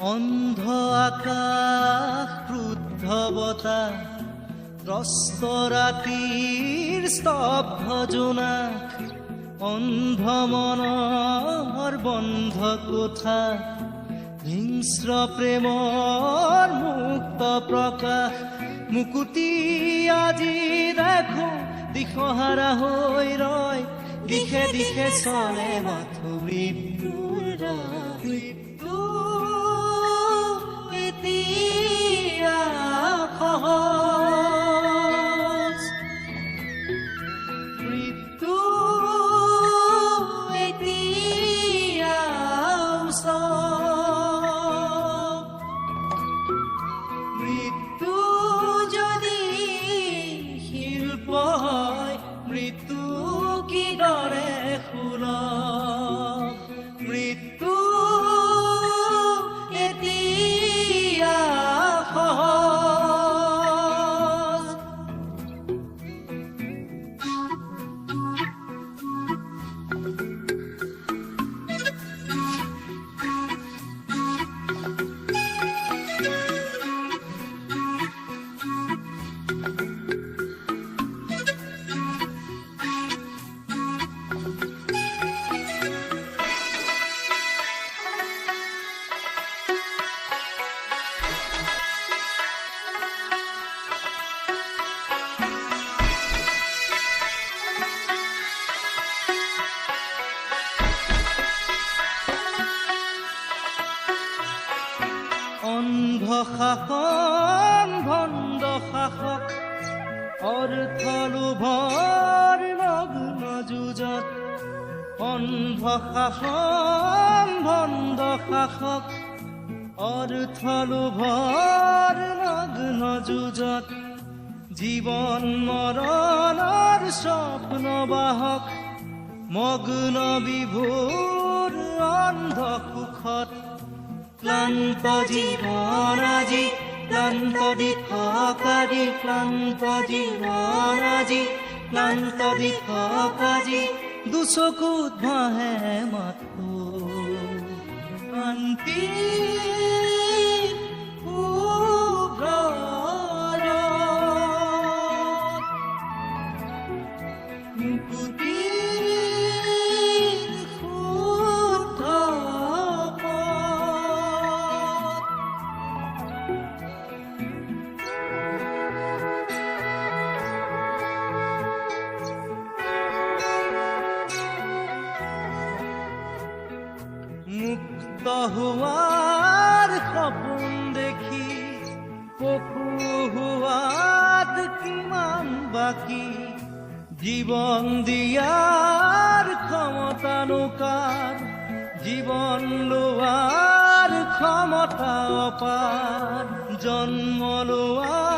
অন্ধ আকাশ ক্ৰুদ্ধ বতাহ ত্ৰস্ত ৰাতিৰ স্তব্ধ জোনাক অন্ধ মনৰ বন্ধ কোঠা হিংস্ৰ প্ৰেমৰ মুক্ত প্ৰকাশ মুকুতি আজি দেখো দিশহাৰা হৈ ৰয় দিশে দিশে চলে মাথো মৃত্যুৰ মৃত্যু এতিয়া সহজ মৃত্যু এতিয়া ওচৰ মৃত্যু যদি শিল্প হয় মৃত্যু কিদৰে সুলভ মৃত্যু এতিয়া সহজ অন্ধ শাসন ভণ্ড শাসক অৰ্থ লোভৰ নগ্ন যুঁজত অন্ধ শাসন ভণ্ড শাসক অৰ্থ লোভৰ নগ্ন যুঁজত জীৱন মৰণৰ স্বপ্ন বাহক মগ্ন বিভোৰ অন্ধ সুখত ক্লান্ত জীবন আজি ক্লান্ত দিশক আজি ক্লান্ত জীবন আজি ক্লান্ত দিশক আজি দুচকুত ভাহে মাথো শান্তি মুকুতি মুক্ত হোৱাৰ সপোন দেখি পশু হোৱাত কিমান বাকী জীৱন দিয়াৰ ক্ষমতানো কাৰ জীৱন লোৱাৰ ক্ষমতা অপাৰ জন্ম লোৱাৰ